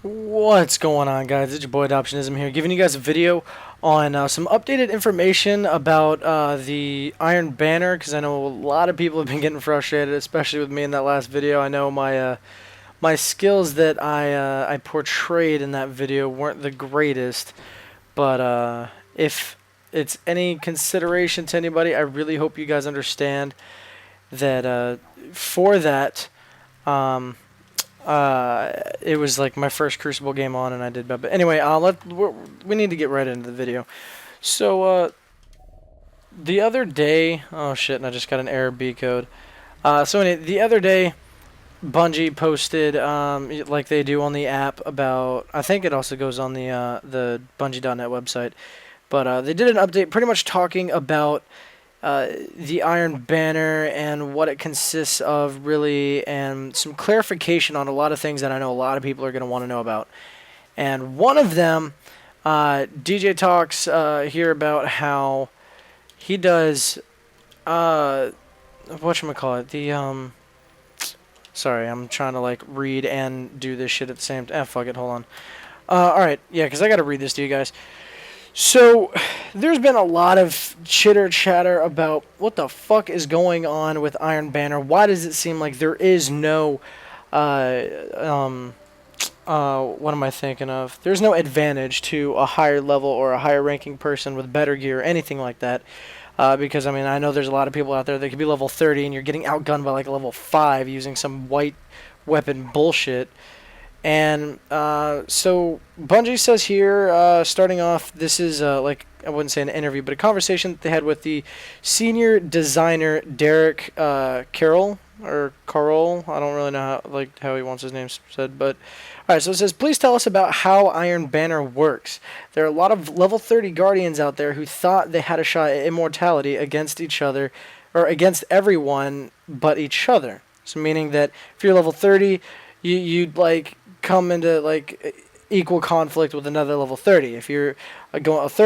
What's going on, guys? It's your boy Adoptionism here, giving you guys a video on some updated information about the Iron Banner, because I know a lot of people have been getting frustrated, especially with me in that last video. I know my skills that I portrayed in that video weren't the greatest, but if it's any consideration to anybody, I really hope you guys understand that for that. Um, it was like my first Crucible game on, and I did bad. But anyway, we need to get right into the video. So the other day, oh shit, and I just got an error B code. So anyway, the other day, Bungie posted, like they do on the app, about. I think it also goes on the Bungie.net website, but they did an update, pretty much talking about the Iron Banner and what it consists of, really, and some clarification on a lot of things that I know a lot of people are going to want to know about. And one of them, DJ talks here about how he does, whatchamacallit, sorry, I'm trying to, like, read and do this shit at the same time. Fuck it, hold on. Alright, yeah, because I got to read this to you guys. So, there's been a lot of chitter-chatter about what the fuck is going on with Iron Banner. Why does it seem like there is no, what am I thinking of? There's no advantage to a higher level or a higher ranking person with better gear or anything like that. Because, I mean, I know there's a lot of people out there that could be level 30 and you're getting outgunned by like a level 5 using some white weapon bullshit. And so Bungie says here, starting off, this is like, I wouldn't say an interview, but a conversation that they had with the senior designer Derek Carroll, or Carroll. I don't really know how he wants his name said, but all right. So it says, please tell us about how Iron Banner works. There are a lot of level 30 Guardians out there who thought they had a shot at immortality against each other, or against everyone but each other. So meaning that if you're level 30, you'd like come into like equal conflict with another level 30. If you're going up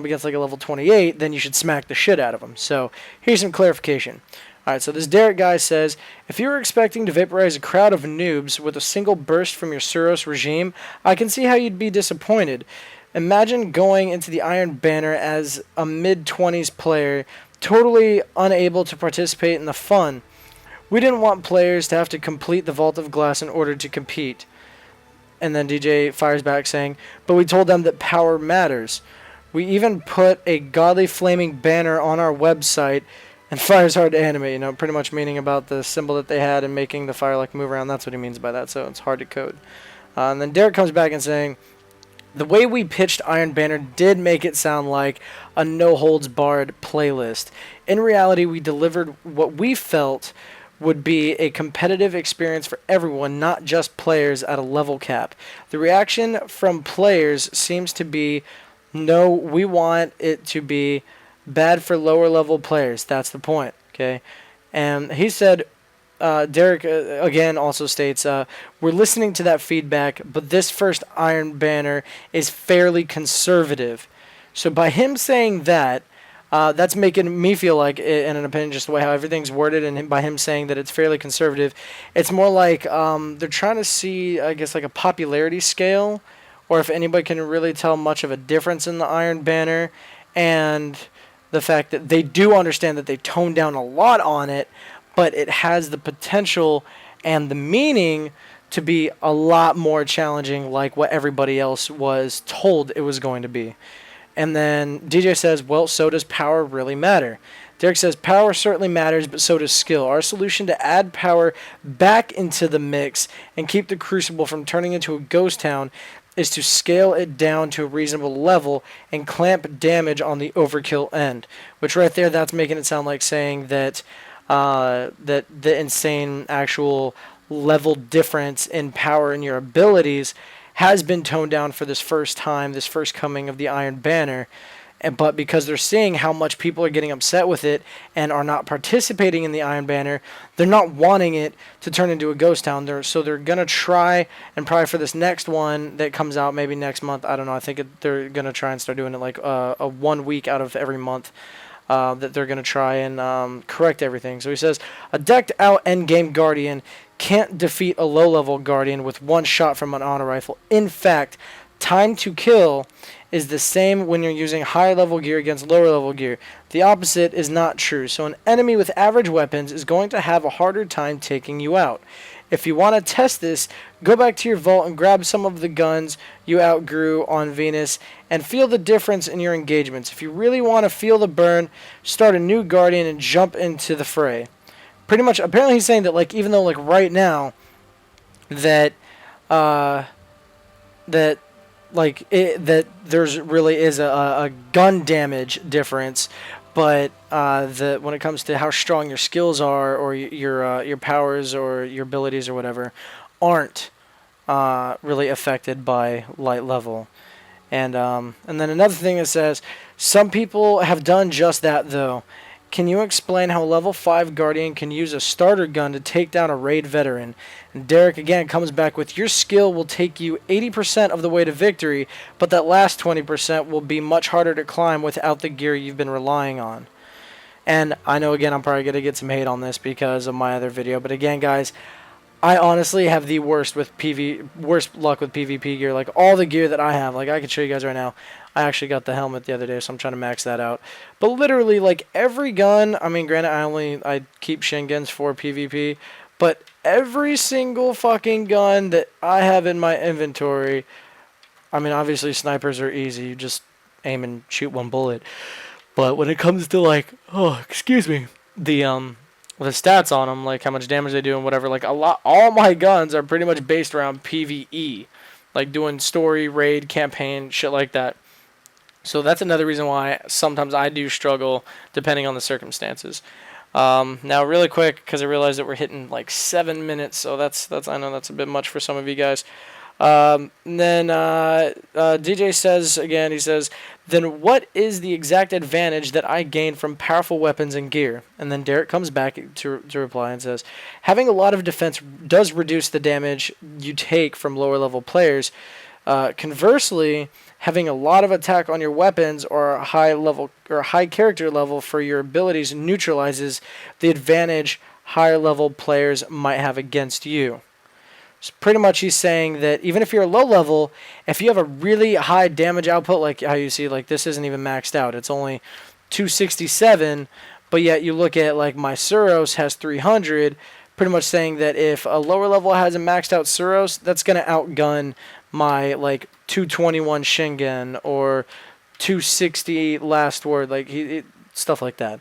against like a level 28, then you should smack the shit out of them. So here's some clarification. Alright, so this Derek guy says, if you were expecting to vaporize a crowd of noobs with a single burst from your Suros regime, I can see how you'd be disappointed. Imagine going into the Iron Banner as a mid-20s player, totally unable to participate in the fun. We didn't want players to have to complete the Vault of Glass in order to compete. And then DJ fires back saying, but we told them that power matters. We even put a godly flaming banner on our website, and fire's hard to animate, pretty much meaning about the symbol that they had and making the fire like move around. That's what he means by that, so it's hard to code. And then Derek comes back and saying, the way we pitched Iron Banner did make it sound like a no-holds-barred playlist. In reality, we delivered what we felt would be a competitive experience for everyone, not just players at a level cap. The reaction from players seems to be, no, we want it to be bad for lower level players. That's the point, okay? And he said, Derek again also states, we're listening to that feedback, but this first Iron Banner is fairly conservative. So by him saying that, that's making me feel like, in an opinion, just the way how everything's worded, and by him saying that it's fairly conservative, it's more like they're trying to see, I guess, like a popularity scale, or if anybody can really tell much of a difference in the Iron Banner, and the fact that they do understand that they toned down a lot on it, but it has the potential and the meaning to be a lot more challenging, like what everybody else was told it was going to be. And then DJ says, well, so does power really matter? Derek says, power certainly matters, but so does skill. Our solution to add power back into the mix and keep the Crucible from turning into a ghost town is to scale it down to a reasonable level and clamp damage on the overkill end. Which right there, that's making it sound like saying that that the insane actual level difference in power and your abilities has been toned down for this first time, this first coming of the Iron Banner. But because they're seeing how much people are getting upset with it and are not participating in the Iron Banner, they're not wanting it to turn into a ghost town. So they're going to try, and probably for this next one that comes out maybe next month, I don't know, I think they're going to try and start doing it like a 1 week out of every month. That they're going to try and correct everything. So he says, a decked out endgame Guardian can't defeat a low-level Guardian with one shot from an auto rifle. In fact, time to kill is the same when you're using high-level gear against lower-level gear. The opposite is not true, so an enemy with average weapons is going to have a harder time taking you out. If you want to test this, go back to your vault and grab some of the guns you outgrew on Venus and feel the difference in your engagements. If you really want to feel the burn, start a new Guardian and jump into the fray. Pretty much, apparently he's saying that, like, even though, like, right now, that, that there's really is a gun damage difference, but when it comes to how strong your skills are, or your powers or your abilities or whatever, aren't really affected by light level. And then another thing it says, some people have done just that though. Can you explain how level 5 Guardian can use a starter gun to take down a raid veteran? And Derek again comes back with, your skill will take you 80% of the way to victory, but that last 20% will be much harder to climb without the gear you've been relying on. And I know, again, I'm probably going to get some hate on this because of my other video, but again, guys, I honestly have the worst luck with PvP gear. Like, all the gear that I have, like, I can show you guys right now. I actually got the helmet the other day, so I'm trying to max that out. But literally, like, every gun, I mean, granted, I keep shin guns for PvP, but every single fucking gun that I have in my inventory, I mean, obviously snipers are easy. You just aim and shoot one bullet. But when it comes to, like, oh, excuse me, the stats on them, like how much damage they do and whatever, like, all my guns are pretty much based around PvE. Like, doing story, raid, campaign, shit like that. So that's another reason why sometimes I do struggle depending on the circumstances. Now, really quick, because I realize that we're hitting like 7 minutes, so that's I know that's a bit much for some of you guys. And then DJ says again, he says, then what is the exact advantage that I gain from powerful weapons and gear? And then Derek comes back to reply and says, having a lot of defense does reduce the damage you take from lower level players. Conversely, having a lot of attack on your weapons or a high character level for your abilities neutralizes the advantage higher level players might have against you. So pretty much he's saying that even if you're low level, if you have a really high damage output, like how you see, like this isn't even maxed out, it's only 267, but yet you look at like my Suros has 300, pretty much saying that if a lower level has a maxed out Suros, that's going to outgun my like 221 Shingen or 260 last word, like stuff like that.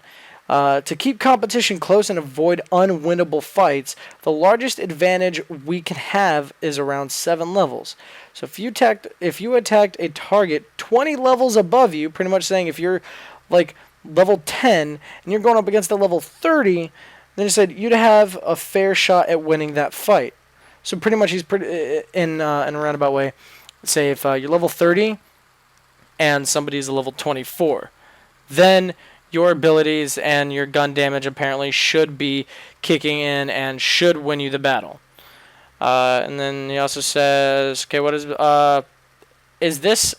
To keep competition close and avoid unwinnable fights, the largest advantage we can have is around 7 levels. So if you attacked a target 20 levels above you, pretty much saying if you're like level 10 and you're going up against a level 30, then he said you'd have a fair shot at winning that fight. So pretty much he's in a roundabout way. Say if you're level 30 and somebody's a level 24, then your abilities and your gun damage apparently should be kicking in and should win you the battle. And then he also says, okay, what is this?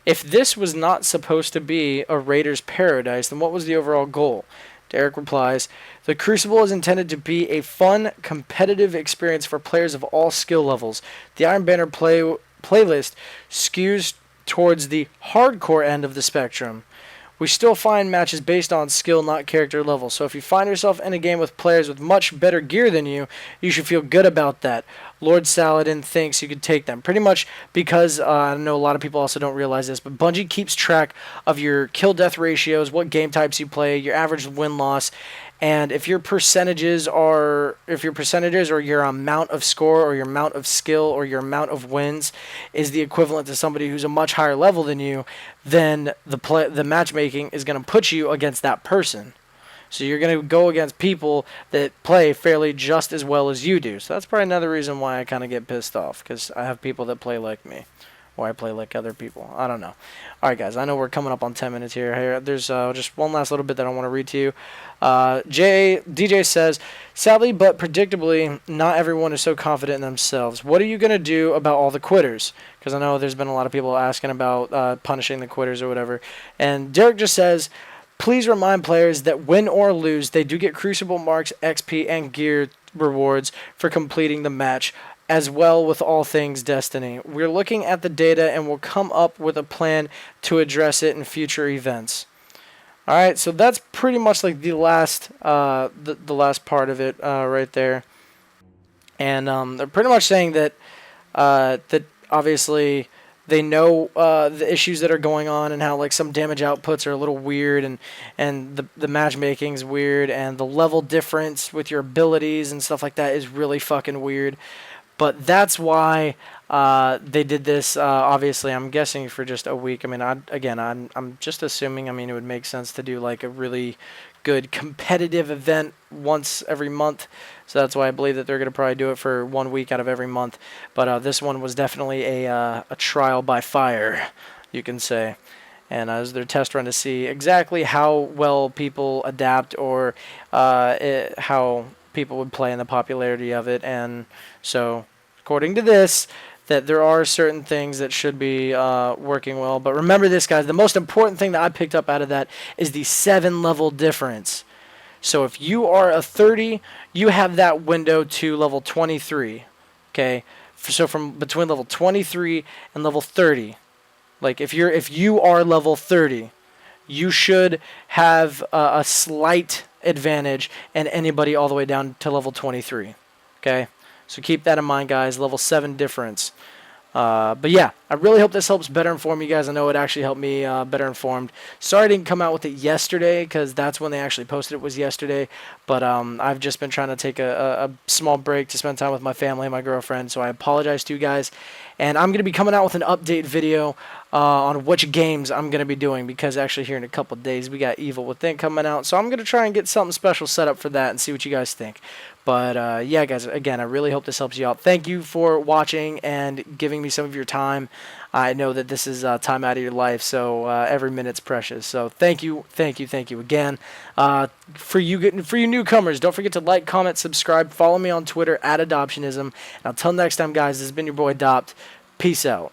If this was not supposed to be a raider's paradise, then what was the overall goal? Derek replies, the Crucible is intended to be a fun, competitive experience for players of all skill levels. The Iron Banner playlist skews towards the hardcore end of the spectrum. We still find matches based on skill, not character level. So if you find yourself in a game with players with much better gear than you, you should feel good about that. Lord Saladin thinks you could take them. Pretty much because, I know a lot of people also don't realize this, but Bungie keeps track of your kill-death ratios, what game types you play, your average win-loss, and if your percentages or your amount of score or your amount of skill or your amount of wins is the equivalent to somebody who's a much higher level than you, then the matchmaking is going to put you against that person. So you're going to go against people that play fairly just as well as you do. So that's probably another reason why I kind of get pissed off, because I have people that play like me. Or I play like other people. I don't know. Alright, guys. I know we're coming up on 10 minutes here. There's just one last little bit that I want to read to you. DJ says, sadly but predictably, not everyone is so confident in themselves. What are you going to do about all the quitters? Because I know there's been a lot of people asking about punishing the quitters or whatever. And Derek just says, please remind players that win or lose, they do get Crucible marks, XP, and gear rewards for completing the match, as well with all things Destiny. We're looking at the data and we'll come up with a plan to address it in future events. All right, so that's pretty much like the last the last part of it right there, and they're pretty much saying that that obviously they know the issues that are going on and how like some damage outputs are a little weird, and the matchmaking's weird, and the level difference with your abilities and stuff like that is really fucking weird. But that's why they did this. Obviously, I'm guessing for just a week. I mean, I'm just assuming. I mean, it would make sense to do like a really good competitive event once every month. So that's why I believe that they're going to probably do it for 1 week out of every month. But this one was definitely a trial by fire, you can say. And as their test run to see exactly how well people adapt, or how people would play in the popularity of it. And so, according to this, that there are certain things that should be working well. But remember this, guys. The most important thing that I picked up out of that is the 7-level difference. So if you are a 30, you have that window to level 23. Okay? So from between level 23 and level 30. Like if you are level 30, you should have a slight advantage and anybody all the way down to level 23. Okay? So keep that in mind, guys. Level 7 difference. But yeah, I really hope this helps better inform you guys. I know it actually helped me better informed. Sorry I didn't come out with it yesterday, because that's when they actually posted it, was yesterday. But I've just been trying to take a small break to spend time with my family and my girlfriend. So I apologize to you guys. And I'm going to be coming out with an update video on which games I'm going to be doing, because actually here in a couple of days we got Evil Within coming out. So I'm going to try and get something special set up for that and see what you guys think. But yeah, guys, again, I really hope this helps you out. Thank you for watching and giving me some of your time. I know that this is time out of your life, so every minute's precious. So thank you again. For you newcomers, don't forget to like, comment, subscribe, follow me on Twitter @Adoptionism. And until next time, guys, this has been your boy Adopt. Peace out.